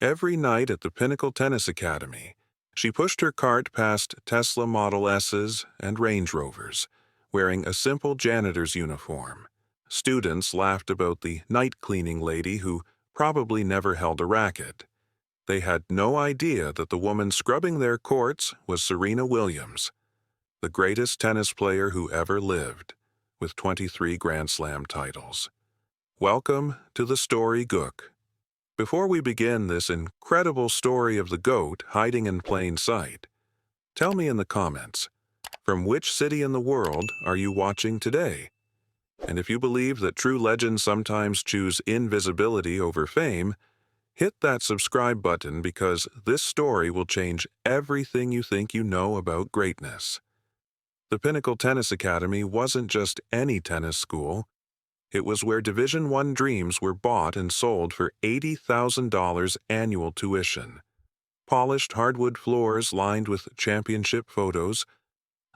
Every night at the Pinnacle Tennis Academy, she pushed her cart past Tesla Model S's and Range Rovers, wearing a simple janitor's uniform. Students laughed about the night cleaning lady who probably never held a racket. They had no idea that the woman scrubbing their courts was Serena Williams, the greatest tennis player who ever lived, with 23 Grand Slam titles. Welcome to the story Gook. Before we begin this incredible story of the goat hiding in plain sight, tell me in the comments, from which city in the world are you watching today? And if you believe that true legends sometimes choose invisibility over fame, hit that subscribe button because this story will change everything you think you know about greatness. The Pinnacle Tennis Academy wasn't just any tennis school. It was where Division I dreams were bought and sold for $80,000 annual tuition. Polished hardwood floors lined with championship photos,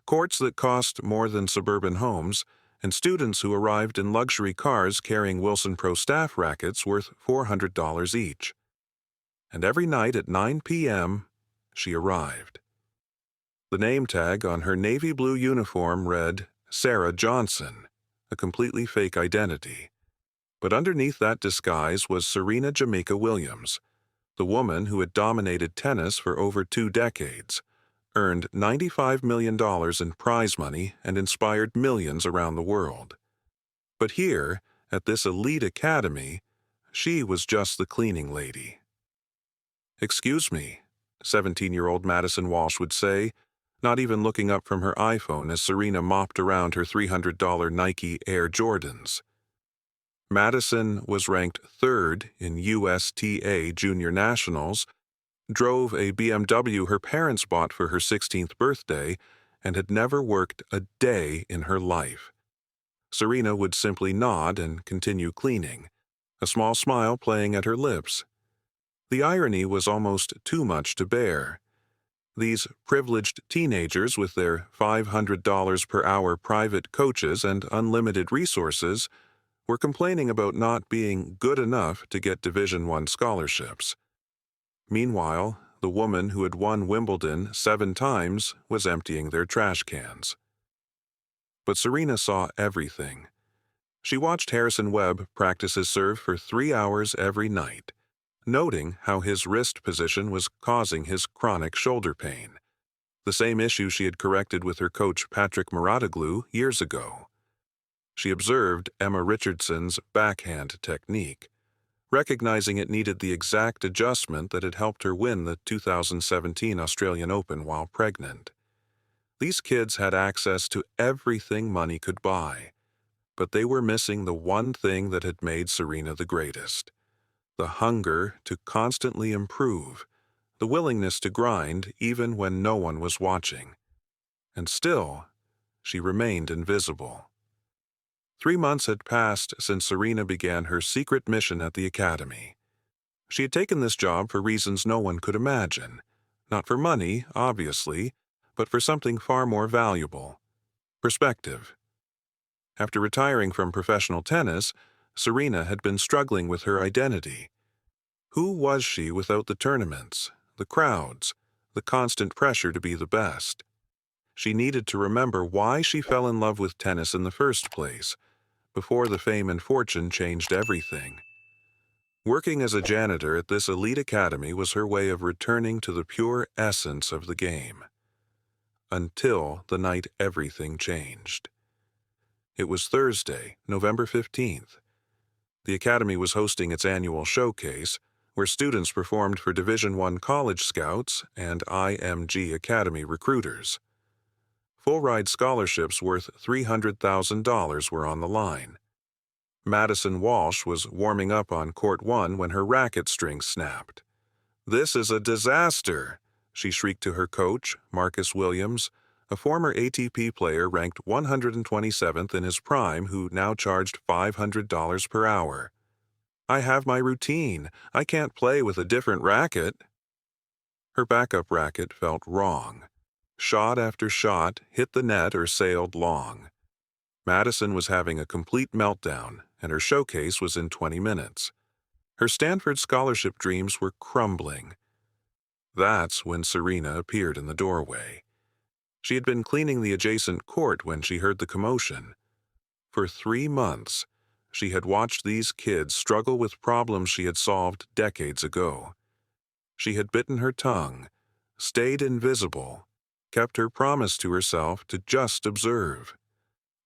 courts that cost more than suburban homes, and students who arrived in luxury cars carrying Wilson Pro staff rackets worth $400 each. And every night at 9 p.m., she arrived. The name tag on her navy blue uniform read Sarah Johnson, a completely fake identity. But underneath that disguise was Serena Jamaica Williams, the woman who had dominated tennis for over 2 decades, earned $95 million in prize money, and inspired millions around the world. But here, at this elite academy, she was just the cleaning lady. "Excuse me," 17-year-old Madison Walsh would say, not even looking up from her iPhone as Serena mopped around her $300 Nike Air Jordans. Madison was ranked 3rd in USTA Junior Nationals, drove a BMW her parents bought for her 16th birthday, and had never worked a day in her life. Serena would simply nod and continue cleaning, a small smile playing at her lips. The irony was almost too much to bear. These privileged teenagers with their $500 per hour private coaches and unlimited resources were complaining about not being good enough to get Division I scholarships. Meanwhile, the woman who had won Wimbledon 7 times was emptying their trash cans. But Serena saw everything. She watched Harrison Webb practice his serve for 3 hours every night, noting how his wrist position was causing his chronic shoulder pain, the same issue she had corrected with her coach Patrick Mouratoglou years ago. She observed Emma Richardson's backhand technique, recognizing it needed the exact adjustment that had helped her win the 2017 Australian Open while pregnant. These kids had access to everything money could buy, but they were missing the one thing that had made Serena the greatest: the hunger to constantly improve, the willingness to grind even when no one was watching. And still, she remained invisible. 3 months had passed since Serena began her secret mission at the academy. She had taken this job for reasons no one could imagine. Not for money, obviously, but for something far more valuable: perspective. After retiring from professional tennis, Serena had been struggling with her identity. Who was she without the tournaments, the crowds, the constant pressure to be the best? She needed to remember why she fell in love with tennis in the first place, before the fame and fortune changed everything. Working as a janitor at this elite academy was her way of returning to the pure essence of the game. Until the night everything changed. It was Thursday, November 15th. The academy was hosting its annual showcase, where students performed for Division I college scouts and IMG Academy recruiters. Full-ride scholarships worth $300,000 were on the line. Madison Walsh was warming up on Court 1 when her racket string snapped. "This is a disaster," she shrieked to her coach, Marcus Williams, a former ATP player ranked 127th in his prime who now charged $500 per hour. "I have my routine. I can't play with a different racket." Her backup racket felt wrong. Shot after shot hit the net or sailed long. Madison was having a complete meltdown, and her showcase was in 20 minutes. Her Stanford scholarship dreams were crumbling. That's when Serena appeared in the doorway. She had been cleaning the adjacent court when she heard the commotion. For 3 months, she had watched these kids struggle with problems she had solved decades ago. She had bitten her tongue, stayed invisible, kept her promise to herself to just observe.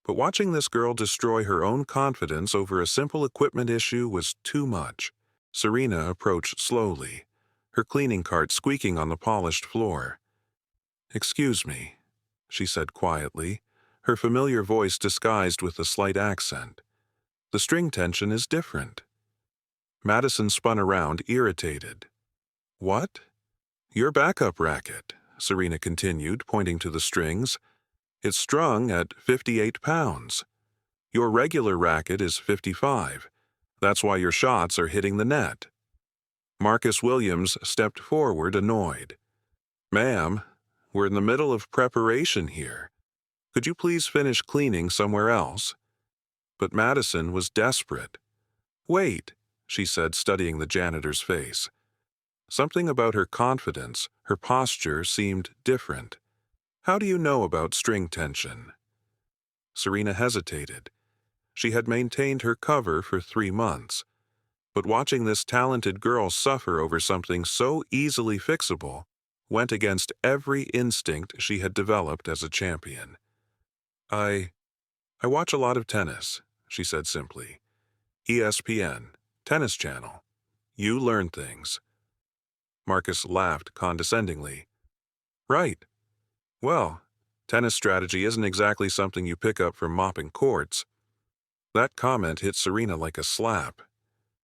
But watching this girl destroy her own confidence over a simple equipment issue was too much. Serena approached slowly, her cleaning cart squeaking on the polished floor. "Excuse me," she said quietly, her familiar voice disguised with a slight accent. "The string tension is different." Madison spun around, irritated. "What?" "Your backup racket," Serena continued, pointing to the strings. "It's strung at 58 pounds. Your regular racket is 55. That's why your shots are hitting the net." Marcus Williams stepped forward, annoyed. "Ma'am, we're in the middle of preparation here. Could you please finish cleaning somewhere else?" But Madison was desperate. "Wait," she said, studying the janitor's face. Something about her confidence, her posture, seemed different. "How do you know about string tension?" Serena hesitated. She had maintained her cover for 3 months. But watching this talented girl suffer over something so easily fixable went against every instinct she had developed as a champion. I watch a lot of tennis," she said simply. "ESPN, Tennis Channel. You learn things." Marcus laughed condescendingly. "Right. Well, tennis strategy isn't exactly something you pick up from mopping courts." That comment hit Serena like a slap.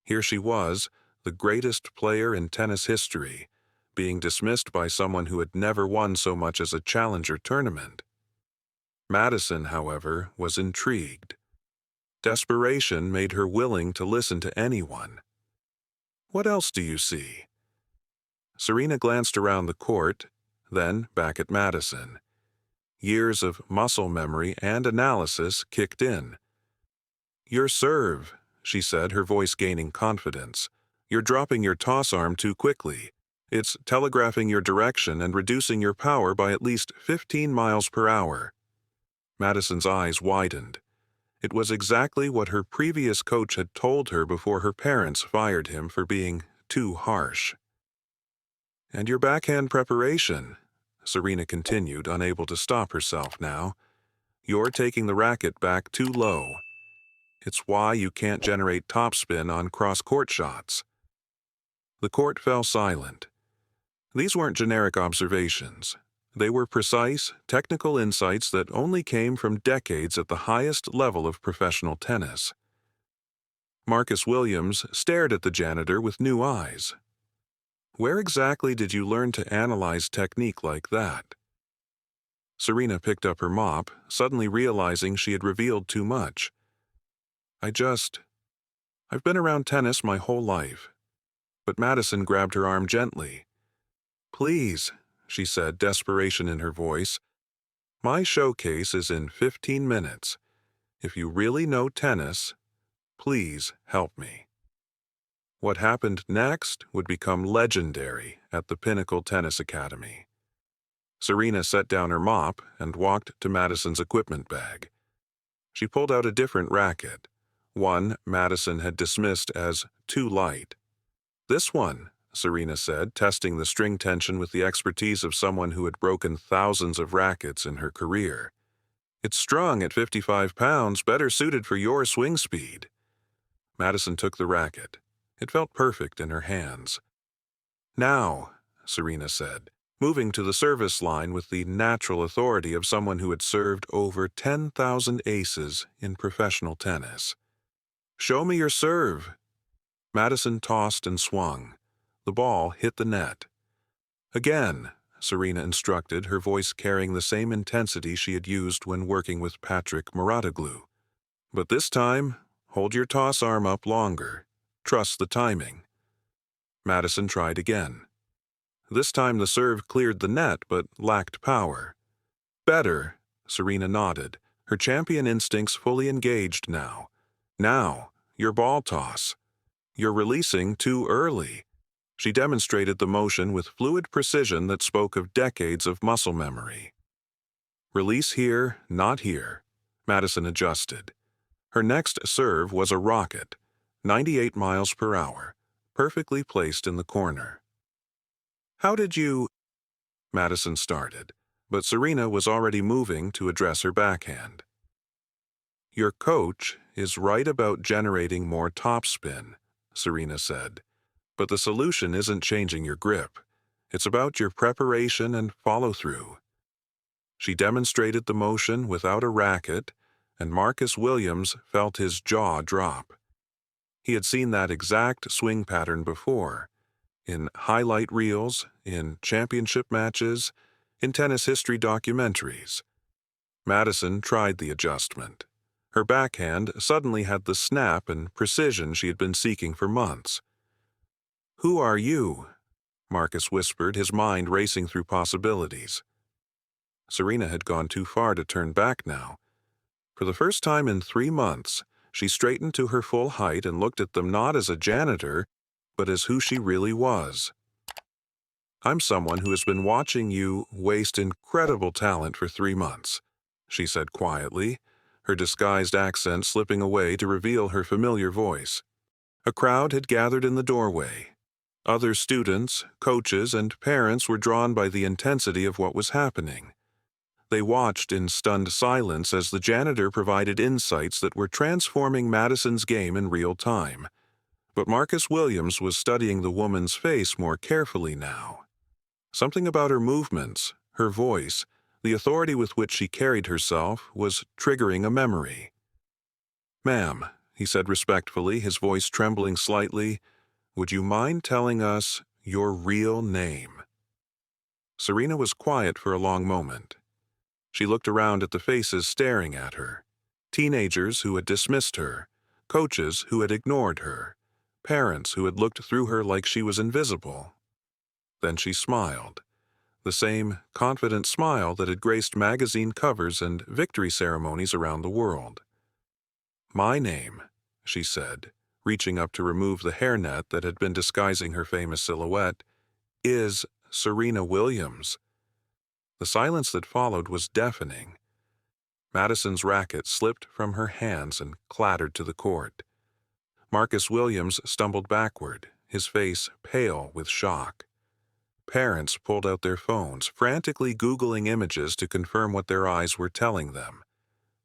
Here she was, the greatest player in tennis history, being dismissed by someone who had never won so much as a challenger tournament. Madison, however, was intrigued. Desperation made her willing to listen to anyone. "What else do you see?" Serena glanced around the court, then back at Madison. Years of muscle memory and analysis kicked in. "Your serve," she said, her voice gaining confidence. "You're dropping your toss arm too quickly. It's telegraphing your direction and reducing your power by at least 15 miles per hour." Madison's eyes widened. It was exactly what her previous coach had told her before her parents fired him for being too harsh. "And your backhand preparation," Serena continued, unable to stop herself now. "You're taking the racket back too low. It's why you can't generate topspin on cross-court shots." The court fell silent. These weren't generic observations. They were precise, technical insights that only came from decades at the highest level of professional tennis. Marcus Williams stared at the janitor with new eyes. "Where exactly did you learn to analyze technique like that?" Serena picked up her mop, suddenly realizing she had revealed too much. I've been around tennis my whole life." But Madison grabbed her arm gently. "Please," she said, desperation in her voice. "My showcase is in 15 minutes. If you really know tennis, please help me." What happened next would become legendary at the Pinnacle Tennis Academy. Serena set down her mop and walked to Madison's equipment bag. She pulled out a different racket, one Madison had dismissed as too light. "This one," Serena said, testing the string tension with the expertise of someone who had broken thousands of rackets in her career. "It's strung at 55 pounds, better suited for your swing speed." Madison took the racket. It felt perfect in her hands. "Now," Serena said, moving to the service line with the natural authority of someone who had served over 10,000 aces in professional tennis. "Show me your serve." Madison tossed and swung. The ball hit the net. "Again," Serena instructed, her voice carrying the same intensity she had used when working with Patrick Mouratoglou. "But this time, hold your toss arm up longer. Trust the timing." Madison tried again. This time the serve cleared the net but lacked power. "Better," Serena nodded, her champion instincts fully engaged now. "Now, your ball toss." You're releasing too early." She demonstrated the motion with fluid precision that spoke of decades of muscle memory. "Release here, not here." Madison adjusted. Her next serve was a rocket, 98 miles per hour, perfectly placed in the corner. "How did you—" Madison started, but Serena was already moving to address her backhand. "Your coach is right about generating more topspin," Serena said, "but the solution isn't changing your grip. It's about your preparation and follow-through." She demonstrated the motion without a racket, and Marcus Williams felt his jaw drop. He had seen that exact swing pattern before, in highlight reels, in championship matches, in tennis history documentaries. Madison tried the adjustment. Her backhand suddenly had the snap and precision she had been seeking for months. "Who are you?" Marcus whispered, his mind racing through possibilities. Serena had gone too far to turn back now. For the first time in 3 months, she straightened to her full height and looked at them not as a janitor, but as who she really was. "I'm someone who has been watching you waste incredible talent for 3 months," she said quietly, her disguised accent slipping away to reveal her familiar voice. A crowd had gathered in the doorway. Other students, coaches, and parents were drawn by the intensity of what was happening. They watched in stunned silence as the janitor provided insights that were transforming Madison's game in real time. But Marcus Williams was studying the woman's face more carefully now. Something about her movements, her voice, the authority with which she carried herself was triggering a memory. "Ma'am," he said respectfully, his voice trembling slightly, "would you mind telling us your real name?" Serena was quiet for a long moment. She looked around at the faces staring at her. Teenagers who had dismissed her, coaches who had ignored her, parents who had looked through her like she was invisible. Then she smiled, the same confident smile that had graced magazine covers and victory ceremonies around the world. "My name," she said, reaching up to remove the hairnet that had been disguising her famous silhouette, "is Serena Williams." The silence that followed was deafening. Madison's racket slipped from her hands and clattered to the court. Marcus Williams stumbled backward, his face pale with shock. Parents pulled out their phones, frantically Googling images to confirm what their eyes were telling them.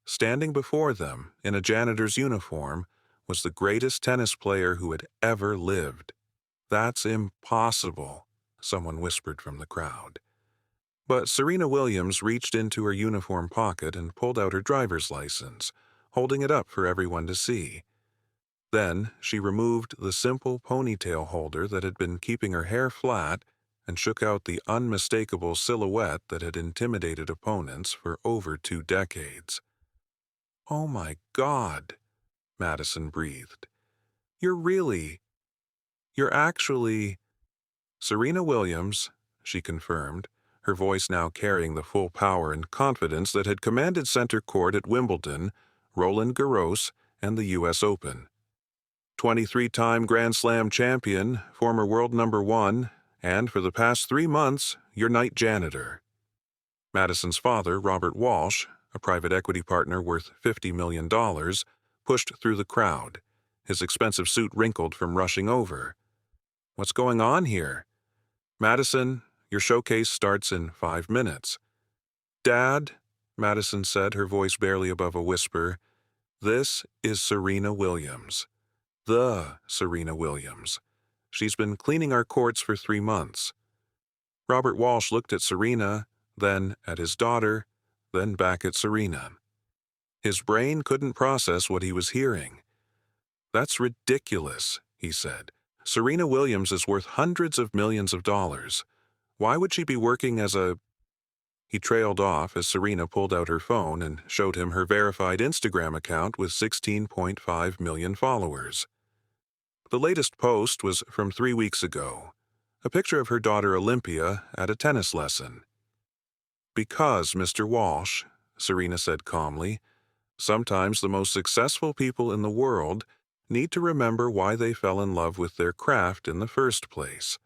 Standing before them, in a janitor's uniform, was the greatest tennis player who had ever lived. "That's impossible," someone whispered from the crowd. But Serena Williams reached into her uniform pocket and pulled out her driver's license, holding it up for everyone to see. Then she removed the simple ponytail holder that had been keeping her hair flat and shook out the unmistakable silhouette that had intimidated opponents for over 2 decades. "Oh my God," Madison breathed. You're actually—" "Serena Williams," she confirmed, her voice now carrying the full power and confidence that had commanded center court at Wimbledon, Roland Garros, and the U.S. Open. 23-time Grand Slam champion, former world #1, and for the past 3 months, your night janitor." Madison's father, Robert Walsh, a private equity partner worth $50 million, pushed through the crowd, his expensive suit wrinkled from rushing over. "What's going on here?" "Madison, your showcase starts in 5 minutes. "Dad," Madison said, her voice barely above a whisper, "this is Serena Williams. The Serena Williams. She's been cleaning our courts for 3 months." Robert Walsh looked at Serena, then at his daughter, then back at Serena. His brain couldn't process what he was hearing. "That's ridiculous," he said. "Serena Williams is worth hundreds of millions of dollars. Why would she be working as a—" He trailed off as Serena pulled out her phone and showed him her verified Instagram account with 16.5 million followers. The latest post was from 3 weeks ago, a picture of her daughter Olympia at a tennis lesson. "Because, Mr. Walsh," Serena said calmly, "sometimes the most successful people in the world need to remember why they fell in love with their craft in the first place.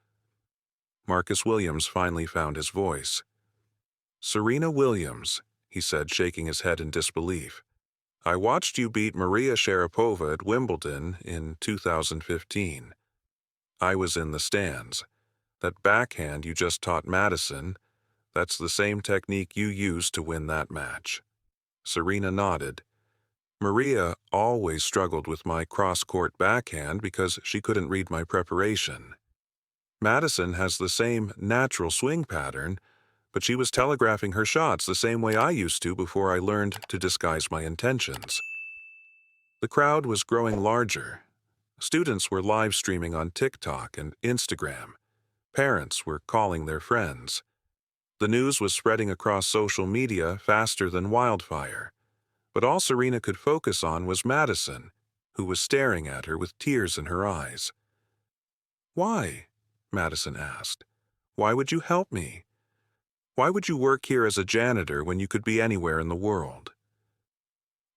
Marcus Williams finally found his voice. "Serena Williams," he said, shaking his head in disbelief. "I watched you beat Maria Sharapova at Wimbledon in 2015. I was in the stands. That backhand you just taught Madison, that's the same technique you used to win that match." Serena nodded. "Maria always struggled with my cross-court backhand because she couldn't read my preparation. Madison has the same natural swing pattern, but she was telegraphing her shots the same way I used to before I learned to disguise my intentions." The crowd was growing larger. Students were live streaming on TikTok and Instagram. Parents were calling their friends. The news was spreading across social media faster than wildfire. But all Serena could focus on was Madison, who was staring at her with tears in her eyes. "Why?" Madison asked. "Why would you help me? Why would you work here as a janitor when you could be anywhere in the world?"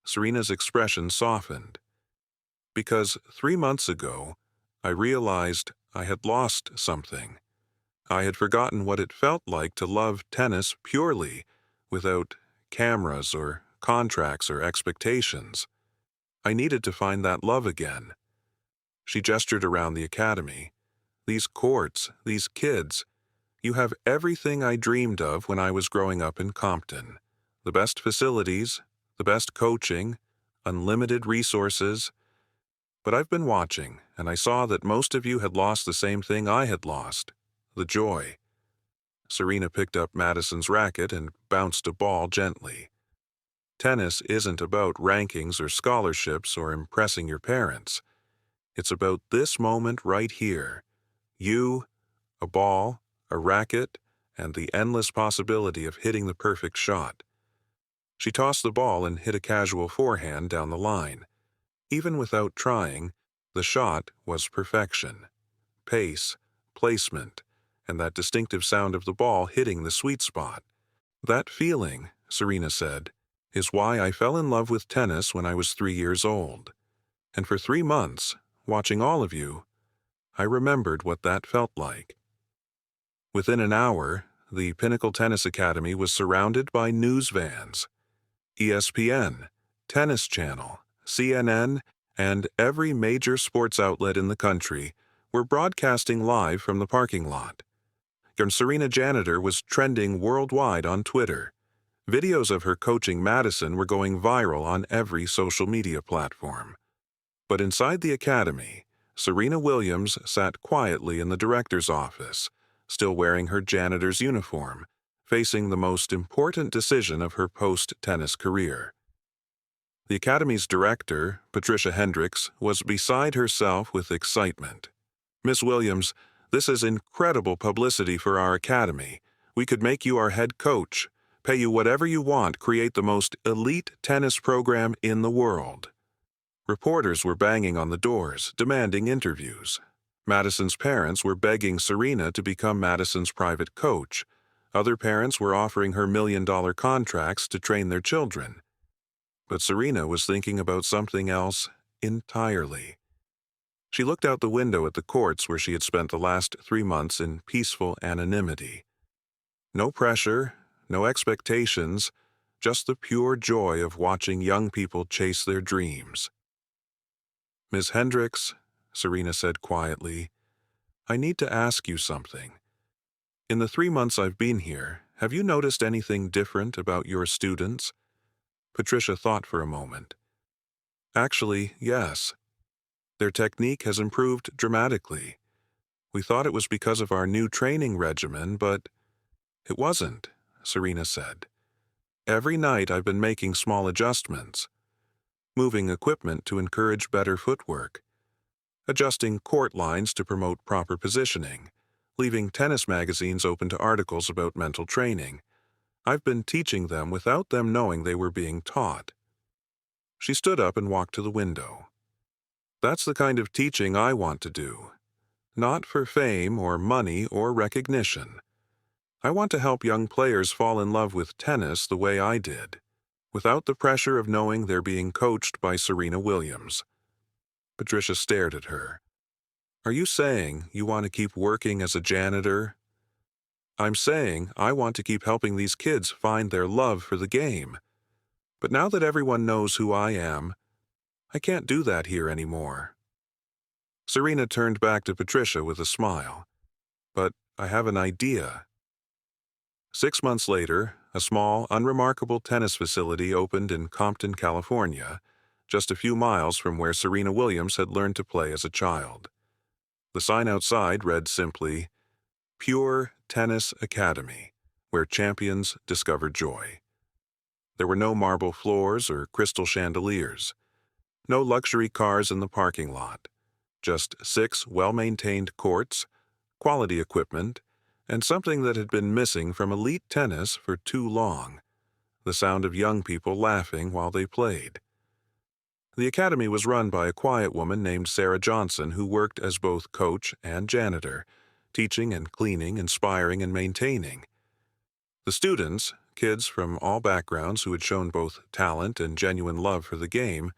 Serena's expression softened. "Because 3 months ago, I realized I had lost something. I had forgotten what it felt like to love tennis purely, without cameras or contracts or expectations. I needed to find that love again." She gestured around the academy. "These courts, these kids, you have everything I dreamed of when I was growing up in Compton. The best facilities, the best coaching, unlimited resources. But I've been watching, and I saw that most of you had lost the same thing I had lost, the joy." Serena picked up Madison's racket and bounced a ball gently. "Tennis isn't about rankings or scholarships or impressing your parents. It's about this moment right here. You, a ball, a racket, and the endless possibility of hitting the perfect shot." She tossed the ball and hit a casual forehand down the line. Even without trying, the shot was perfection. Pace, placement, and that distinctive sound of the ball hitting the sweet spot. "That feeling," Serena said, "is why I fell in love with tennis when I was 3 years old. And for 3 months, watching all of you, I remembered what that felt like." Within an hour, the Pinnacle Tennis Academy was surrounded by news vans. ESPN, Tennis Channel, CNN, and every major sports outlet in the country were broadcasting live from the parking lot. And Serena Janitor was trending worldwide on Twitter. Videos of her coaching Madison were going viral on every social media platform. But inside the academy, Serena Williams sat quietly in the director's office, still wearing her janitor's uniform, facing the most important decision of her post-tennis career. The academy's director, Patricia Hendricks, was beside herself with excitement. "Miss Williams, this is incredible publicity for our academy. We could make you our head coach, pay you whatever you want, create the most elite tennis program in the world." Reporters were banging on the doors, demanding interviews. Madison's parents were begging Serena to become Madison's private coach. Other parents were offering her million-dollar contracts to train their children. But Serena was thinking about something else entirely. She looked out the window at the courts where she had spent the last 3 months in peaceful anonymity. No pressure, no expectations, just the pure joy of watching young people chase their dreams. "Ms. Hendricks," Serena said quietly, "I need to ask you something. In the 3 months I've been here, have you noticed anything different about your students?" Patricia thought for a moment. "Actually, yes. Their technique has improved dramatically. We thought it was because of our new training regimen, but it wasn't," Serena said. "Every night I've been making small adjustments, moving equipment to encourage better footwork, adjusting court lines to promote proper positioning, leaving tennis magazines open to articles about mental training. I've been teaching them without them knowing they were being taught." She stood up and walked to the window. "That's the kind of teaching I want to do. Not for fame or money or recognition. I want to help young players fall in love with tennis the way I did, without the pressure of knowing they're being coached by Serena Williams." Patricia stared at her. Are you saying you want to keep working as a janitor? I'm saying I want to keep helping these kids find their love for the game. But now that everyone knows who I am, I can't do that here anymore. Serena turned back to Patricia with a smile. But I have an idea. 6 months later, a small, unremarkable tennis facility opened in Compton, California, just a few miles from where Serena Williams had learned to play as a child. The sign outside read simply, Pure Tennis Academy, where champions discover joy. There were no marble floors or crystal chandeliers, no luxury cars in the parking lot, just 6 well-maintained courts, quality equipment, and something that had been missing from elite tennis for too long, the sound of young people laughing while they played. The academy was run by a quiet woman named Sarah Johnson who worked as both coach and janitor, teaching and cleaning, inspiring and maintaining. The students, kids from all backgrounds who had shown both talent and genuine love for the game,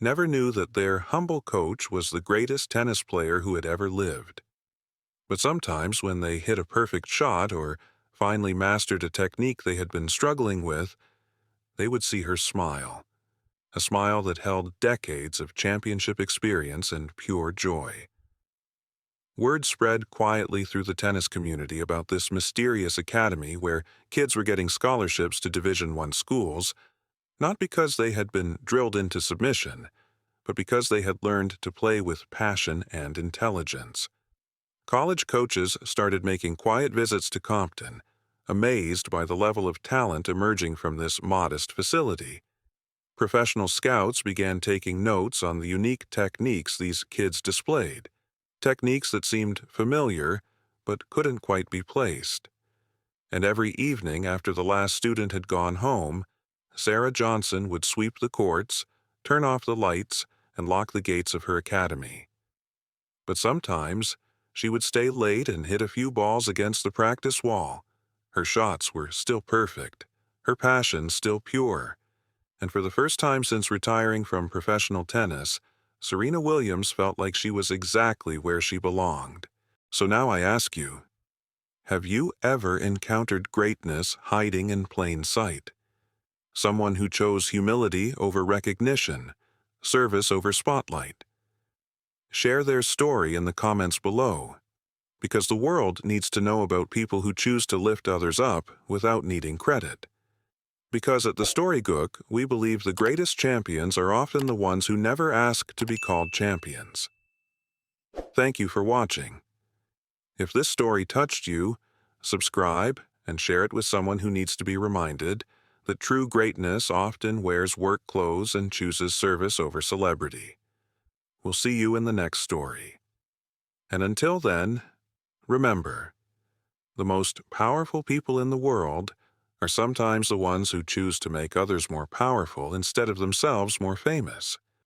never knew that their humble coach was the greatest tennis player who had ever lived. But sometimes when they hit a perfect shot or finally mastered a technique they had been struggling with, they would see her smile, a smile that held decades of championship experience and pure joy. Word spread quietly through the tennis community about this mysterious academy where kids were getting scholarships to Division I schools, not because they had been drilled into submission, but because they had learned to play with passion and intelligence. College coaches started making quiet visits to Compton, amazed by the level of talent emerging from this modest facility. Professional scouts began taking notes on the unique techniques these kids displayed, techniques that seemed familiar but couldn't quite be placed. And every evening after the last student had gone home, Sarah Johnson would sweep the courts, turn off the lights, and lock the gates of her academy. But sometimes, she would stay late and hit a few balls against the practice wall. Her shots were still perfect, her passion still pure. And for the first time since retiring from professional tennis, Serena Williams felt like she was exactly where she belonged. So now I ask you, have you ever encountered greatness hiding in plain sight? Someone who chose humility over recognition, service over spotlight. Share their story in the comments below, because the world needs to know about people who choose to lift others up without needing credit. Because at the Story Gook, we believe the greatest champions are often the ones who never ask to be called champions. Thank you for watching. If this story touched you, subscribe and share it with someone who needs to be reminded that true greatness often wears work clothes and chooses service over celebrity. We'll see you in the next story. And until then, remember, the most powerful people in the world are sometimes the ones who choose to make others more powerful instead of themselves more famous.